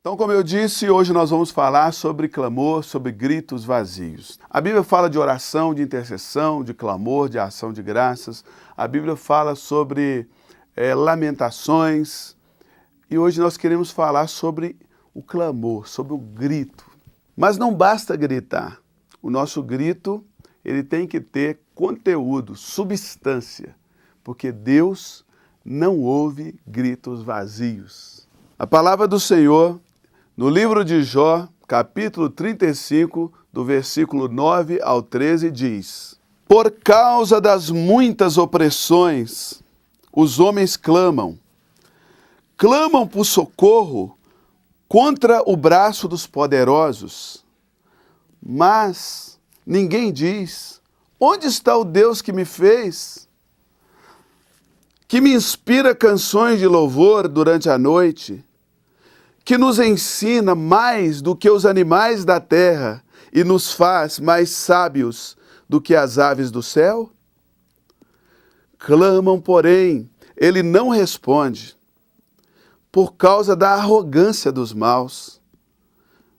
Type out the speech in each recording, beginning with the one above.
Então, como eu disse, hoje nós vamos falar sobre clamor, sobre gritos vazios. A Bíblia fala de oração, de intercessão, de clamor, de ação de graças. A Bíblia fala sobre lamentações. E hoje nós queremos falar sobre o clamor, sobre o grito. Mas não basta gritar. O nosso grito, ele tem que ter conteúdo, substância, porque Deus não ouve gritos vazios. A palavra do Senhor, no livro de Jó, capítulo 35, do versículo 9 ao 13, diz: Por causa das muitas opressões, os homens clamam por socorro contra o braço dos poderosos. Mas ninguém diz: onde está o Deus que me fez? Que me inspira canções de louvor durante a noite, que nos ensina mais do que os animais da terra e nos faz mais sábios do que as aves do céu? Clamam, porém, ele não responde, por causa da arrogância dos maus.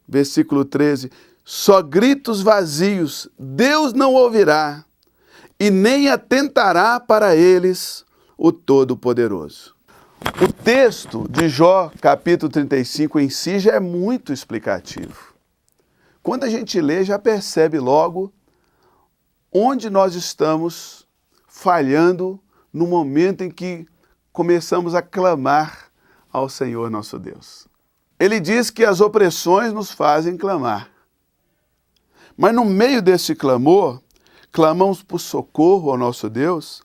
Versículo 13, só gritos vazios Deus não ouvirá, e nem atentará para eles o Todo-Poderoso. O texto de Jó, capítulo 35, em si já é muito explicativo. Quando a gente lê, já percebe logo onde nós estamos falhando no momento em que começamos a clamar ao Senhor nosso Deus. Ele diz que as opressões nos fazem clamar. Mas no meio desse clamor, clamamos por socorro ao nosso Deus.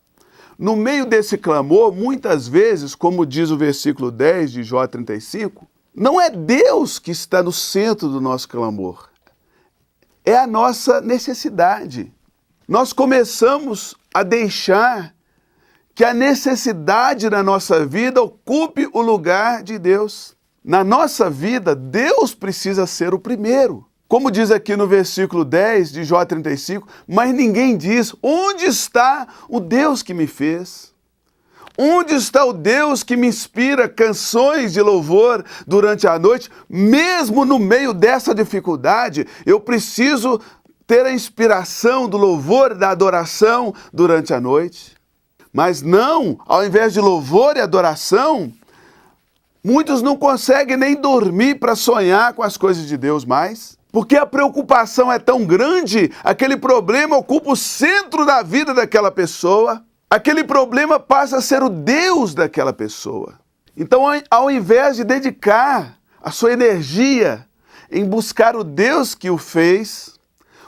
No meio desse clamor, muitas vezes, como diz o versículo 10 de Jó 35, não é Deus que está no centro do nosso clamor. É a nossa necessidade. Nós começamos a deixar que a necessidade na nossa vida ocupe o lugar de Deus. Na nossa vida, Deus precisa ser o primeiro. Como diz aqui no versículo 10 de Jó 35, mas ninguém diz, onde está o Deus que me fez? Onde está o Deus que me inspira canções de louvor durante a noite? Mesmo no meio dessa dificuldade, eu preciso ter a inspiração do louvor, da adoração durante a noite. Mas não, ao invés de louvor e adoração, muitos não conseguem nem dormir para sonhar com as coisas de Deus mais. Porque a preocupação é tão grande, aquele problema ocupa o centro da vida daquela pessoa, aquele problema passa a ser o Deus daquela pessoa. Então, ao invés de dedicar a sua energia em buscar o Deus que o fez,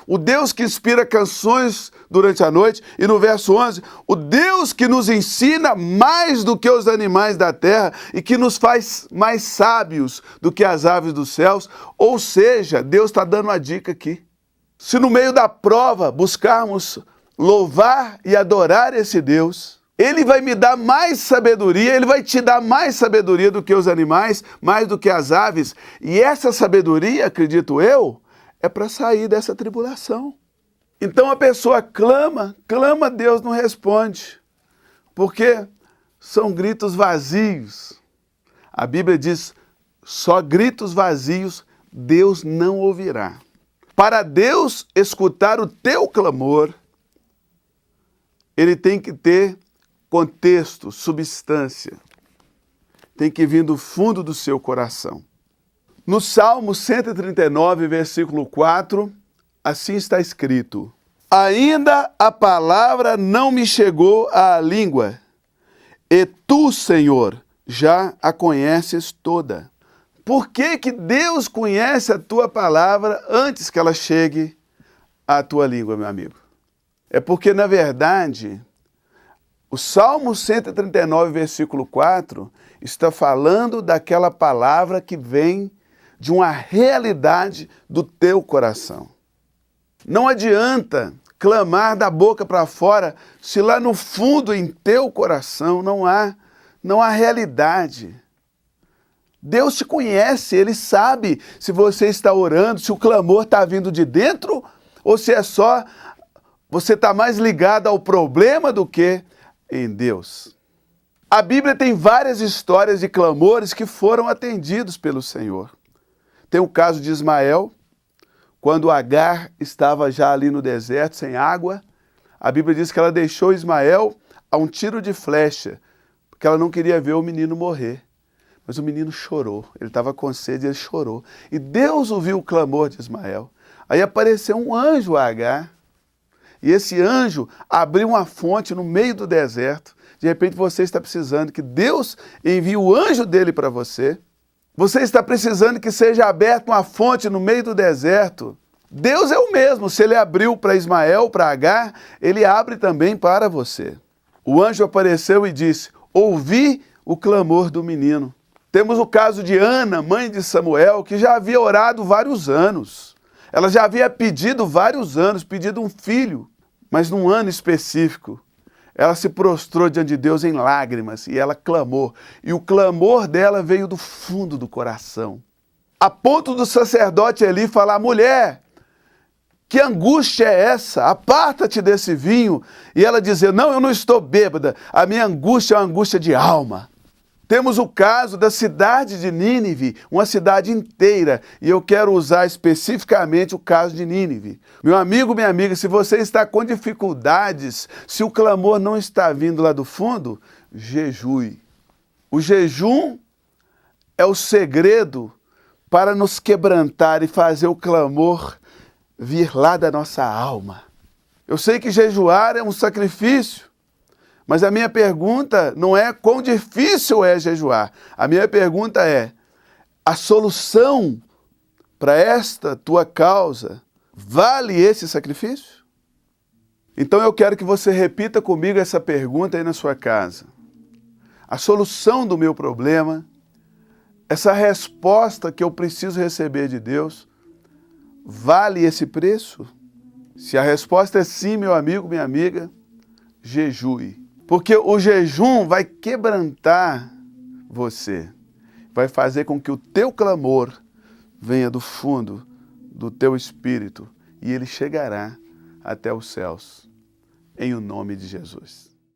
o Deus que inspira canções durante a noite, e no verso 11, o Deus que nos ensina mais do que os animais da terra e que nos faz mais sábios do que as aves dos céus. Ou seja, Deus está dando uma dica aqui. Se no meio da prova buscarmos louvar e adorar esse Deus, Ele vai me dar mais sabedoria, Ele vai te dar mais sabedoria do que os animais, mais do que as aves. E essa sabedoria, acredito eu, é para sair dessa tribulação. Então a pessoa clama, Deus não responde, porque são gritos vazios. A Bíblia diz, só gritos vazios Deus não ouvirá. Para Deus escutar o teu clamor, Ele tem que ter contexto, substância. Tem que vir do fundo do seu coração. No Salmo 139, versículo 4, assim está escrito: ainda a palavra não me chegou à língua, e tu, Senhor, já a conheces toda. Por que que Deus conhece a tua palavra antes que ela chegue à tua língua, meu amigo? É porque, na verdade, o Salmo 139, versículo 4, está falando daquela palavra que vem de uma realidade do teu coração. Não adianta clamar da boca para fora se lá no fundo, em teu coração, não há realidade. Deus te conhece, Ele sabe se você está orando, se o clamor está vindo de dentro ou se é só você está mais ligado ao problema do que em Deus. A Bíblia tem várias histórias de clamores que foram atendidos pelo Senhor. Tem o caso de Ismael, quando Agar estava já ali no deserto, sem água. A Bíblia diz que ela deixou Ismael a um tiro de flecha, porque ela não queria ver o menino morrer. Mas o menino chorou, ele estava com sede e ele chorou. E Deus ouviu o clamor de Ismael. Aí apareceu um anjo a Agar, e esse anjo abriu uma fonte no meio do deserto. De repente você está precisando que Deus envie o anjo dele para você. Você está precisando que seja aberta uma fonte no meio do deserto. Deus é o mesmo, se ele abriu para Ismael, para Agar, ele abre também para você. O anjo apareceu e disse: ouvi o clamor do menino. Temos o caso de Ana, mãe de Samuel, que já havia orado vários anos. Ela já havia pedido vários anos, pedido um filho, mas num ano específico, ela se prostrou diante de Deus em lágrimas e ela clamou. E o clamor dela veio do fundo do coração. A ponto do sacerdote Eli falar: mulher, que angústia é essa? Aparta-te desse vinho. E ela dizer: não, eu não estou bêbada, a minha angústia é uma angústia de alma. Temos o caso da cidade de Nínive, uma cidade inteira, e eu quero usar especificamente o caso de Nínive. Meu amigo, minha amiga, se você está com dificuldades, se o clamor não está vindo lá do fundo, jejue. O jejum é o segredo para nos quebrantar e fazer o clamor vir lá da nossa alma. Eu sei que jejuar é um sacrifício, mas a minha pergunta não é quão difícil é jejuar. A minha pergunta é: a solução para esta tua causa vale esse sacrifício? Então eu quero que você repita comigo essa pergunta aí na sua casa. A solução do meu problema, essa resposta que eu preciso receber de Deus, vale esse preço? Se a resposta é sim, meu amigo, minha amiga, jejue. Porque o jejum vai quebrantar você, vai fazer com que o teu clamor venha do fundo do teu espírito e ele chegará até os céus, em o nome de Jesus.